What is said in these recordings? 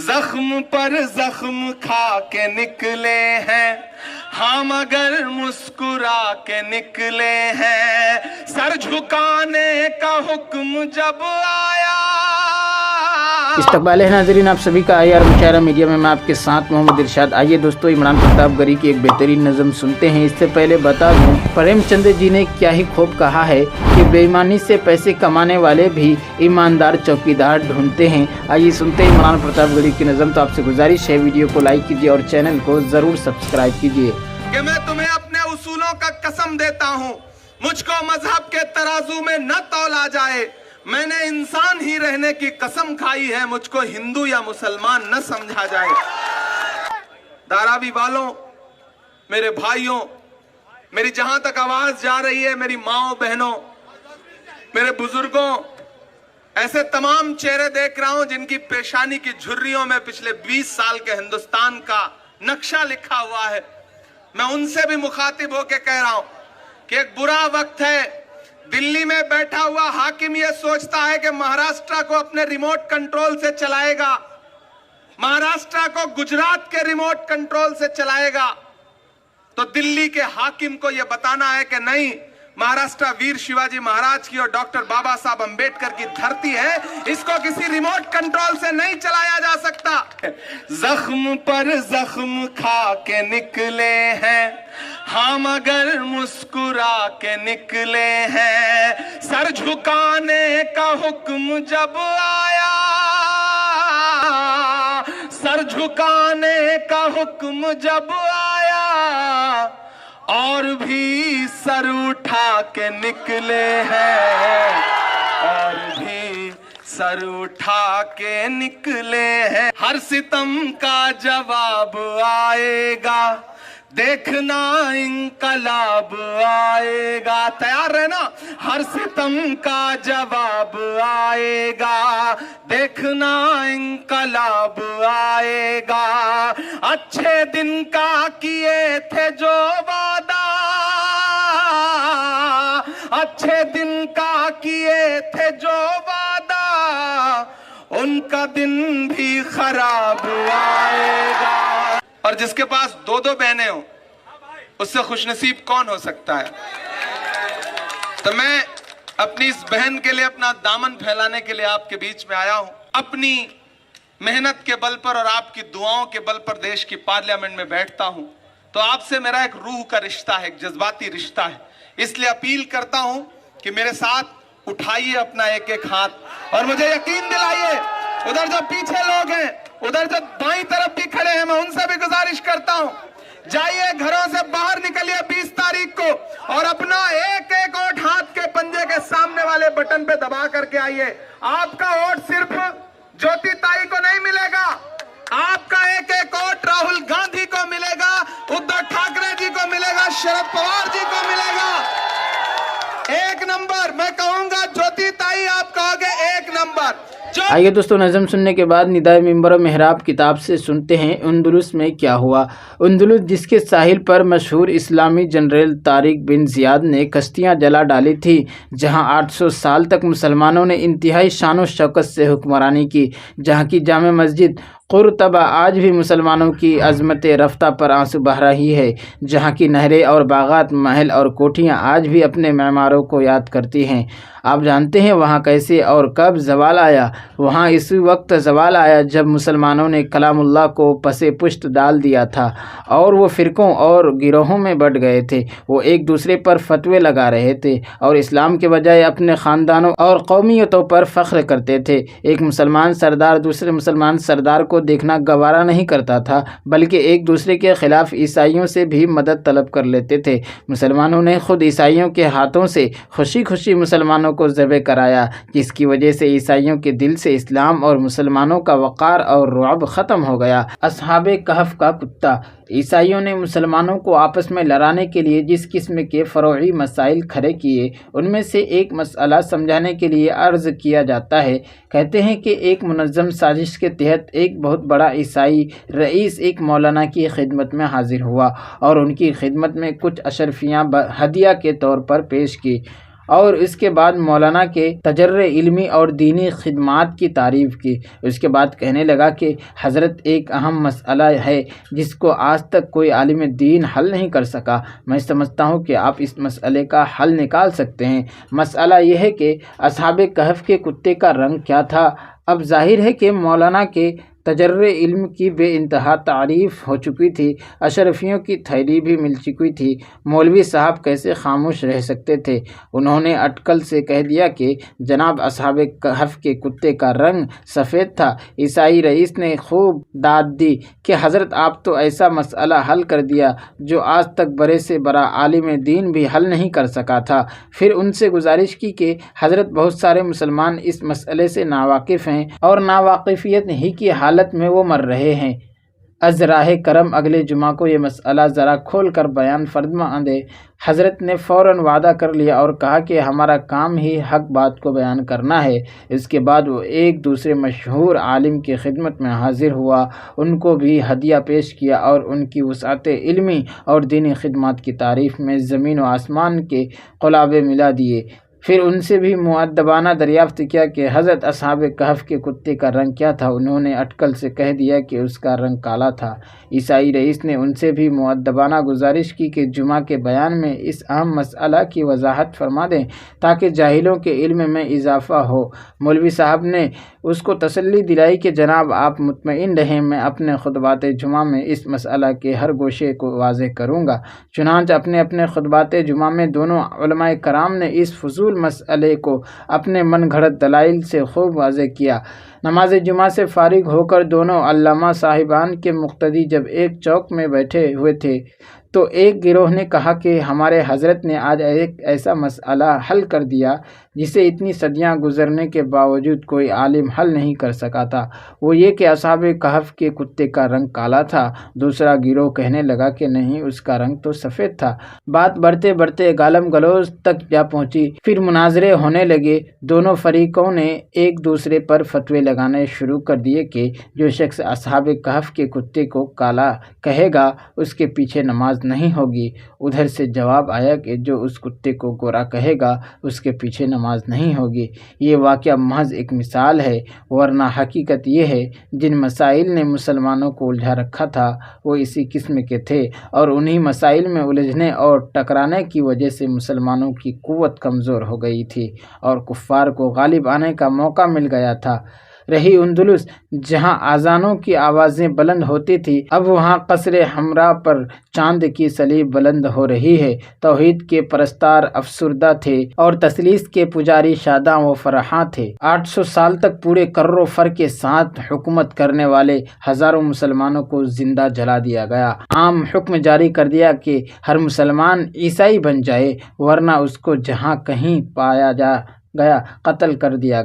زخم پر زخم کھا کے نکلے ہیں ہاں مگر مسکرا کے نکلے ہیں، سر جھکانے کا حکم جب آیا۔ استقبال ہے ناظرین آپ سبھی کا IR مشاعرہ میڈیا میں آپ کے ساتھ محمد ارشاد۔ آئیے دوستو عمران پرتاپ گڑھی کی ایک بہترین نظم سنتے ہیں۔ اس سے پہلے بتا دوں پریم چند جی نے کیا ہی خوب کہا ہے کہ بے ایمانی سے پیسے کمانے والے بھی ایماندار چوکیدار ڈھونڈتے ہیں۔ آئیے سنتے ہیں عمران پرتاپ گڑھی کی نظم۔ تو آپ سے گزارش ہے ویڈیو کو لائک کیجیے اور چینل کو ضرور سبسکرائب کیجیے۔ کہ میں تمہیں اپنے اصولوں کا قسم دیتا ہوں، مجھ کو مذہب کے ترازو میں نہ تولا جائے، میں نے انسان ہی رہنے کی قسم کھائی ہے، مجھ کو ہندو یا مسلمان نہ سمجھا جائے۔ دھاراوی والوں، میرے بھائیوں، میری جہاں تک آواز جا رہی ہے، میری ماؤں بہنوں، میرے بزرگوں، ایسے تمام چہرے دیکھ رہا ہوں جن کی پیشانی کی جھریوں میں پچھلے 20 سال کے ہندوستان کا نقشہ لکھا ہوا ہے۔ میں ان سے بھی مخاطب ہو کے کہہ رہا ہوں کہ ایک برا وقت ہے، دلی میں بیٹھا ہوا حاکم یہ سوچتا ہے کہ مہاراشٹرا کو اپنے ریموٹ کنٹرول سے چلائے گا، مہاراشٹرا کو گجرات کے ریموٹ کنٹرول سے چلائے گا، تو دلی کے حاکم کو یہ بتانا ہے کہ نہیں، مہاراشٹرا ویر شیواجی مہاراج کی اور ڈاکٹر بابا صاحب امبیڈکر کی دھرتی ہے، اس کو کسی ریموٹ کنٹرول سے نہیں چلایا جا سکتا۔ زخم پر زخم کھا کے نکلے ہیں ہاں مگر مسکرا کے نکلے ہیں، سر جھکانے کا حکم جب آیا، سر جھکانے کا حکم جب آیا، اور بھی سر اٹھا کے نکلے ہیں، اور بھی سر اٹھا کے نکلے ہیں۔ ہر ستم کا جواب آئے گا، دیکھنا انقلاب آئے گا، تیار رہنا، ہر ستم کا جواب آئے گا، دیکھنا انقلاب آئے گا، اچھے دن کا کیے تھے جو وعدہ، اچھے دن کا کیے تھے جو وعدہ، ان کا دن بھی خراب آئے گا۔ اور جس کے پاس 2 بہنیں ہوں اس سے خوش نصیب کون ہو سکتا ہے؟ تو میں اپنی اس بہن کے لیے اپنا دامن پھیلانے کے لیے آپ کے بیچ میں آیا ہوں، اپنی محنت کے بل پر اور آپ کی دعاؤں کے بل پر دیش کی پارلیمنٹ میں بیٹھتا ہوں، تو آپ سے میرا ایک روح کا رشتہ ہے، ایک جذباتی رشتہ ہے، اس لیے اپیل کرتا ہوں کہ میرے ساتھ اٹھائیے اپنا ایک ایک ہاتھ اور مجھے یقین دلائیے، ادھر جو پیچھے لوگ ہیں، ادھر جو دائیں طرف بھی کھڑے ہیں، میں ان سے بھی گزارش کرتا ہوں، جائیے گھروں سے باہر نکلیے 20 تاریخ کو اور اپنا ایک ایک ووٹ ہاتھ کے پنجے کے سامنے والے بٹن پہ دبا کر کے آئیے۔ آپ کا ووٹ صرف جوتی تائی کو نہیں ملے گا، آپ کا ایک ایک ووٹ راہل گاندھی کو ملے گا، ادھو ٹھاکرے جی کو ملے گا، شرد پوار جی کو ملے گا۔ ایک نمبر میں کہوں گا، جوتی تائی آپ کہو گے ایک نمبر۔ آئیے دوستو نظم سننے کے بعد ندائے منبر و محراب کتاب سے سنتے ہیں اندلس میں کیا ہوا۔ اندلس جس کے ساحل پر مشہور اسلامی جنرل طارق بن زیاد نے کشتیاں جلا ڈالی تھی، جہاں 800 سال تک مسلمانوں نے انتہائی شان و شوکت سے حکمرانی کی، جہاں کی جامع مسجد قرطبہ آج بھی مسلمانوں کی عظمت رفتہ پر آنسو بہہ رہی ہے، جہاں کی نہریں اور باغات، محل اور کوٹھیاں آج بھی اپنے معماروں کو یاد کرتی ہیں۔ آپ جانتے ہیں وہاں کیسے اور کب زوال آیا؟ وہاں اسی وقت زوال آیا جب مسلمانوں نے کلام اللہ کو پس پشت ڈال دیا تھا اور وہ فرقوں اور گروہوں میں بٹ گئے تھے، وہ ایک دوسرے پر فتوے لگا رہے تھے اور اسلام کے بجائے اپنے خاندانوں اور قومیتوں پر فخر کرتے تھے۔ ایک مسلمان سردار دوسرے مسلمان سردار کو دیکھنا گوارا نہیں کرتا تھا، بلکہ ایک دوسرے کے خلاف عیسائیوں سے بھی مدد طلب کر لیتے تھے۔ مسلمانوں نے خود عیسائیوں کے ہاتھوں سے خوشی خوشی مسلمانوں کو ذبح کرایا، جس کی وجہ سے عیسائیوں کے دل سے اسلام اور مسلمانوں کا وقار اور رعب ختم ہو گیا۔ اصحاب کہف کا کتا، عیسائیوں نے مسلمانوں کو آپس میں لڑانے کے لیے جس قسم کے فروعی مسائل کھڑے کیے، ان میں سے ایک مسئلہ سمجھانے کے لیے عرض کیا جاتا ہے۔ کہتے ہیں کہ ایک منظم سازش کے تحت ایک بہت بڑا عیسائی رئیس ایک مولانا کی خدمت میں حاضر ہوا اور ان کی خدمت میں کچھ اشرفیاں ہدیہ کے طور پر پیش کی اور اس کے بعد مولانا کے تجربے علمی اور دینی خدمات کی تعریف کی۔ اس کے بعد کہنے لگا کہ حضرت ایک اہم مسئلہ ہے جس کو آج تک کوئی عالم دین حل نہیں کر سکا۔ میں سمجھتا ہوں کہ آپ اس مسئلے کا حل نکال سکتے ہیں۔ مسئلہ یہ ہے کہ اصحاب کہف کے کتے کا رنگ کیا تھا۔ اب ظاہر ہے کہ مولانا کے تجربے علم کی بے انتہا تعریف ہو چکی تھی، اشرفیوں کی تھیلی بھی مل چکی تھی۔ مولوی صاحب کیسے خاموش رہ سکتے تھے؟ انہوں نے اٹکل سے کہہ دیا کہ جناب اصحاب کہف کے کتے کا رنگ سفید تھا۔ عیسائی رئیس نے خوب داد دی کہ حضرت آپ تو ایسا مسئلہ حل کر دیا جو آج تک بڑے سے بڑا عالم دین بھی حل نہیں کر سکا تھا۔ پھر ان سے گزارش کی کہ حضرت بہت سارے مسلمان اس مسئلے سے ناواقف ہیں اور ناواقفیت ہی کی حالت میں وہ مر رہے ہیں۔ از راہ کرم اگلے جمعہ کو یہ مسئلہ ذرا کھول کر بیان فرما دے۔ حضرت نے فوراً وعدہ کر لیا اور کہا کہ ہمارا کام ہی حق بات کو بیان کرنا ہے۔ اس کے بعد وہ ایک دوسرے مشہور عالم کی خدمت میں حاضر ہوا، ان کو بھی ہدیہ پیش کیا اور ان کی وسعت علمی اور دینی خدمات کی تعریف میں زمین و آسمان کے قلابے ملا دیے۔ پھر ان سے بھی مؤدبانہ دریافت کیا کہ حضرت اصحاب کہف کے کتے کا رنگ کیا تھا۔ انہوں نے اٹکل سے کہہ دیا کہ اس کا رنگ کالا تھا۔ عیسائی رئیس نے ان سے بھی مؤدبانہ گزارش کی کہ جمعہ کے بیان میں اس اہم مسئلہ کی وضاحت فرما دیں تاکہ جاہلوں کے علم میں اضافہ ہو۔ مولوی صاحب نے اس کو تسلی دلائی کہ جناب آپ مطمئن رہیں، میں اپنے خطبات جمعہ میں اس مسئلہ کے ہر گوشے کو واضح کروں گا۔ چنانچہ اپنے خطبات جمعہ میں دونوں علماء کرام نے اس فضول مسئلے کو اپنے من گھڑت دلائل سے خوب واضح کیا۔ نماز جمعہ سے فارغ ہو کر دونوں علامہ صاحبان کے مقتدی جب ایک چوک میں بیٹھے ہوئے تھے تو ایک گروہ نے کہا کہ ہمارے حضرت نے آج ایک ایسا مسئلہ حل کر دیا جسے اتنی صدیاں گزرنے کے باوجود کوئی عالم حل نہیں کر سکا تھا، وہ یہ کہ اصحاب کہف کے کتے کا رنگ کالا تھا۔ دوسرا گروہ کہنے لگا کہ نہیں، اس کا رنگ تو سفید تھا۔ بات بڑھتے بڑھتے گالم گلوچ تک جا پہنچی۔ پھر مناظرے ہونے لگے۔ دونوں فریقوں نے ایک دوسرے پر فتوے لگانے شروع کر دیے کہ جو شخص اصحاب کہف کے کتے کو کالا کہے گا اس کے پیچھے نماز نہیں ہوگی۔ ادھر سے جواب آیا کہ جو اس کتے کو گورا کہے گا اس کے پیچھے نماز نہیں ہوگی۔ یہ واقعہ محض ایک مثال ہے، ورنہ حقیقت یہ ہے جن مسائل نے مسلمانوں کو الجھا رکھا تھا وہ اسی قسم کے تھے، اور انہی مسائل میں الجھنے اور ٹکرانے کی وجہ سے مسلمانوں کی قوت کمزور ہو گئی تھی اور کفار کو غالب آنے کا موقع مل گیا تھا۔ رہی اندلس، جہاں اذانوں کی آوازیں بلند ہوتی تھی، اب وہاں قصر حمراء پر چاند کی صلیب بلند ہو رہی ہے۔ توحید کے پرستار افسردہ تھے اور تثلیث کے پجاری شاداں و فرحاں تھے۔ 800 سال تک پورے کر و فر کے ساتھ حکومت کرنے والے ہزاروں مسلمانوں کو زندہ جلا دیا گیا۔ عام حکم جاری کر دیا کہ ہر مسلمان عیسائی بن جائے، ورنہ اس کو جہاں کہیں پایا گیا قتل کر دیا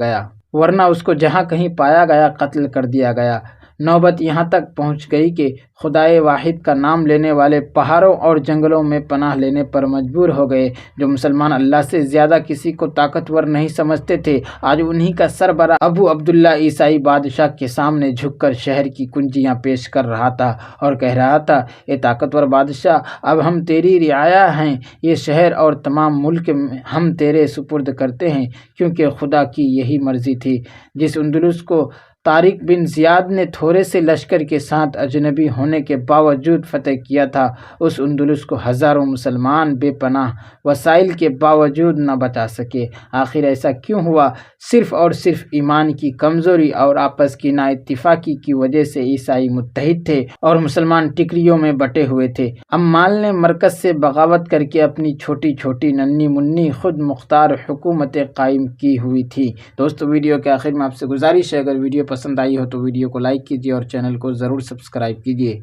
گیا۔ نوبت یہاں تک پہنچ گئی کہ خدائے واحد کا نام لینے والے پہاڑوں اور جنگلوں میں پناہ لینے پر مجبور ہو گئے۔ جو مسلمان اللہ سے زیادہ کسی کو طاقتور نہیں سمجھتے تھے، آج انہی کا سربراہ ابو عبداللہ عیسائی بادشاہ کے سامنے جھک کر شہر کی کنجیاں پیش کر رہا تھا اور کہہ رہا تھا، اے طاقتور بادشاہ، اب ہم تیری رعایا ہیں، یہ شہر اور تمام ملک ہم تیرے سپرد کرتے ہیں، کیونکہ خدا کی یہی مرضی تھی۔ جس اندلس کو طارق بن زیاد نے تھوڑے سے لشکر کے ساتھ اجنبی ہونے کے باوجود فتح کیا تھا، اس اندلس کو ہزاروں مسلمان بے پناہ وسائل کے باوجود نہ بچا سکے۔ آخر ایسا کیوں ہوا؟ صرف اور صرف ایمان کی کمزوری اور آپس کی نا اتفاقی کی وجہ سے عیسائی متحد تھے اور مسلمان ٹکریوں میں بٹے ہوئے تھے۔ امال نے مرکز سے بغاوت کر کے اپنی چھوٹی چھوٹی ننھی منھی خود مختار حکومتیں قائم کی ہوئی تھی۔ دوستو، ویڈیو کے آخر میں آپ سے گزارش ہے، اگر ویڈیو پسند آئی ہو تو ویڈیو کو لائک کیجیے اور چینل کو ضرور سبسکرائب کیجیے۔